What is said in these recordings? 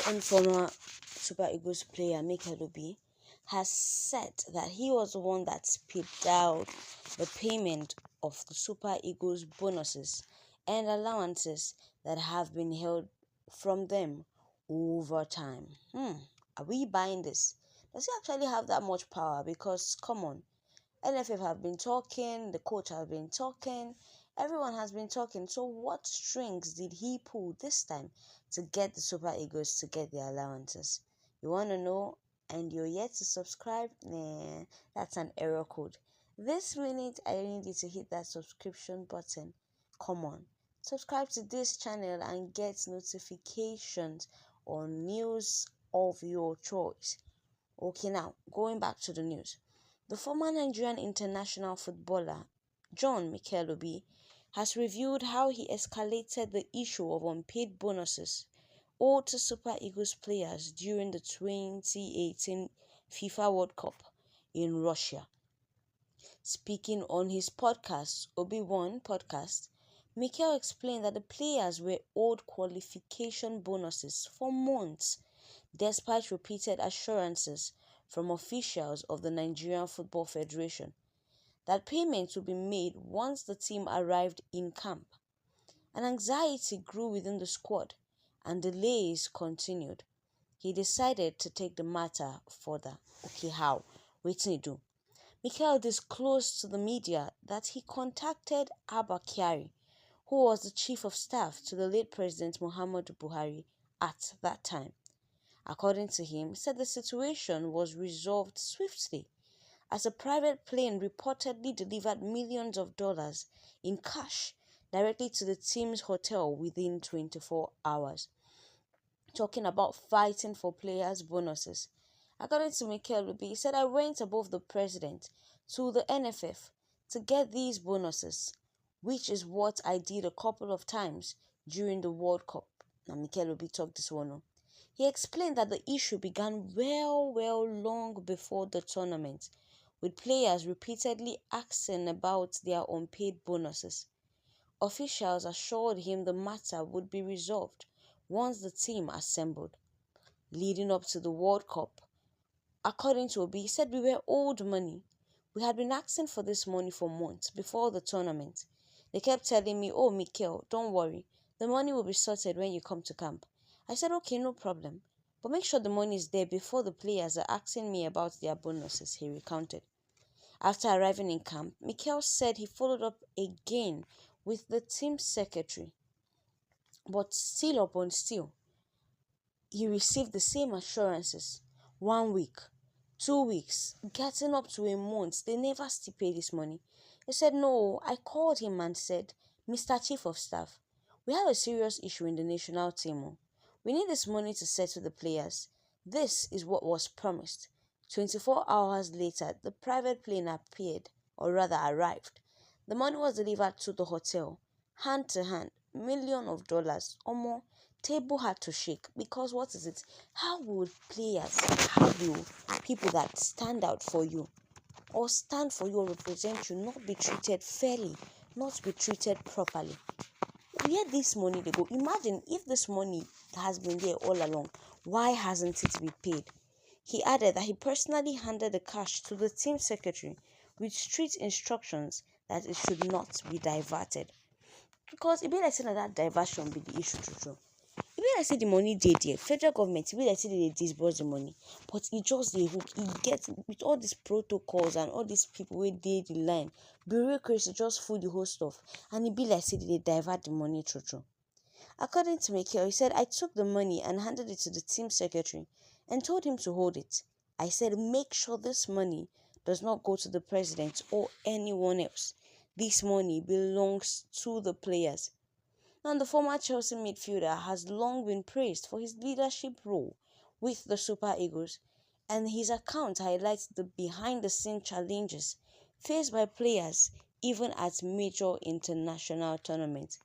And former Super Eagles player Mikel has said that he was the one that speeded out the payment of the Super Eagles bonuses and allowances that have been held from them over time. Are we buying this? Does he actually have that much power? Because come on, NFF have been talking, the coach has been talking, everyone has been talking. So what strings did he pull this time to get the Super Eagles to get their allowances? You want to know and you're yet to subscribe? Nah, that's an error code. This minute, I need you to hit that subscription button. Come on, subscribe to this channel and get notifications on news of your choice. Okay, now going back to the news. The former Nigerian international footballer John Mikel has revealed how he escalated the issue of unpaid bonuses owed to Super Eagles players during the 2018 FIFA World Cup in Russia. Speaking on his podcast, Obi-Wan podcast, Mikel explained that the players were owed qualification bonuses for months, despite repeated assurances from officials of the Nigerian Football Federation that payments would be made once the team arrived in camp. An anxiety grew within the squad and delays continued. He decided to take the matter further. Okay, how? What did he do? Mikel disclosed to the media that he contacted Abba Kyari, who was the chief of staff to the late President Muhammadu Buhari at that time. According to him, he said the situation was resolved swiftly as a private plane reportedly delivered millions of dollars in cash directly to the team's hotel within 24 hours. Talking about fighting for players' bonuses. According to Mikel, he said, I went above the president to the NFF to get these bonuses, which is what I did a couple of times during the World Cup. Now, Mikel talked this one. He explained that the issue began long before the tournament, with players repeatedly asking about their unpaid bonuses. Officials assured him the matter would be resolved once the team assembled. Leading up to the World Cup, according to Obi, he said we were owed money. We had been asking for this money for months before the tournament. They kept telling me, oh, Mikel, don't worry. The money will be sorted when you come to camp. I said, okay, no problem. But make sure the money is there before the players are asking me about their bonuses, he recounted. After arriving in camp, Mikel said he followed up again with the team secretary. But still upon still, he received the same assurances. 1 week, 2 weeks, getting up to a month, they never still paid his money. He said, no, I called him and said, Mr. Chief of Staff, we have a serious issue in the national team. We need this money to settle the players. This is what was promised. 24 hours later, the private plane appeared, or rather arrived. The money was delivered to the hotel, hand to hand, millions of dollars or more. Table had to shake because what is it? How will people that stand out for you or stand for you or represent you not be treated fairly, not be treated properly? Where this money they go? Imagine if this money has been there all along. Why hasn't it been paid? He added that he personally handed the cash to the team secretary with strict instructions that it should not be diverted. Because it be like saying that diversion be the issue true. It be like say the money dey there. Federal government, it be like say they disburse the money. But it just the hook. It gets with all these protocols and all these people where they the line. Bureaucracy just full the whole stuff. And it be like say they divert the money true. According to Mikel, he said, I took the money and handed it to the team secretary and told him to hold it. I said, make sure this money does not go to the president or anyone else. This money belongs to the players. Now, the former Chelsea midfielder has long been praised for his leadership role with the Super Eagles, and his account highlights the behind-the-scenes challenges faced by players even at major international tournaments.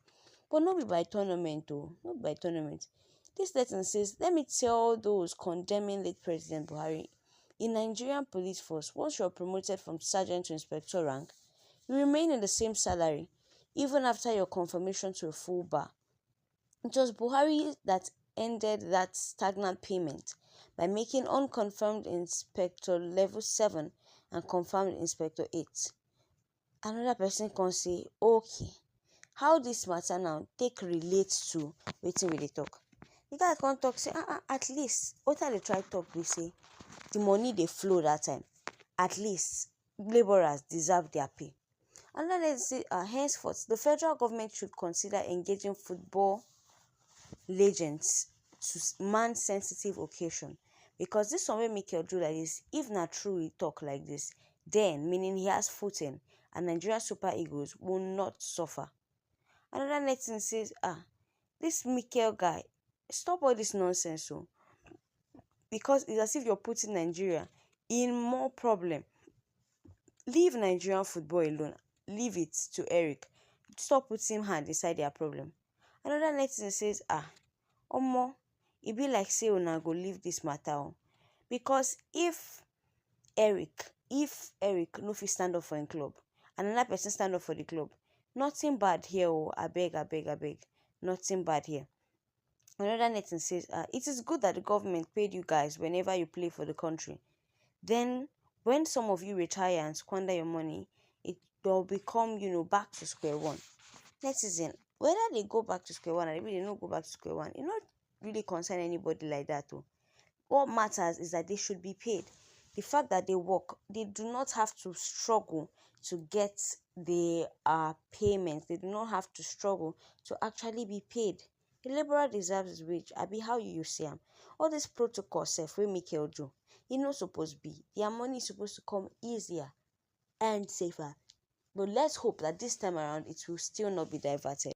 But not be by tournament, though. Not by tournament. This letter says, let me tell those condemning late President Buhari, in Nigerian police force, once you are promoted from sergeant to inspector rank, you remain in the same salary, even after your confirmation to a full bar. It was Buhari that ended that stagnant payment by making unconfirmed Inspector Level 7 and confirmed Inspector 8. Another person can say, okay, how this matter now take relate to wetin we dey talk? The guy come talk say, at least wetin I dey try talk be say the money dey flow that time. At least labourers deserve their pay. And then they say, henceforth, the federal government should consider engaging football legends to man sensitive occasion. Because this one wey Mikel do like this, if na true he talk like this, then meaning he has footing and Nigerian Super Eagles will not suffer. Another netting says, this Mikel guy, stop all this nonsense, because it's as if you're putting Nigeria in more problem. Leave Nigerian football alone. Leave it to Eric. Stop putting hand inside their problem. Another netizen says, omo, e be like say una go leave this matter, because if Eric no fit stand up for him club and another person stand up for the club, nothing bad here. Abeg. Nothing bad here. Another netizen says, it is good that the government paid you guys whenever you play for the country. Then, when some of you retire and squander your money, it will become, back to square one. Netizen, whether they go back to square one or they no go back to square one, it not really concern anybody like that. What matters is that they should be paid. The fact that they work, they do not have to struggle to get the payment. They do not have to struggle to actually be paid. The labourer deserves his wage. Abi, how you see him? All this protocol self wey Mikel do, e no suppose be. Their money is supposed to come easier and safer. But let's hope that this time around it will still not be diverted.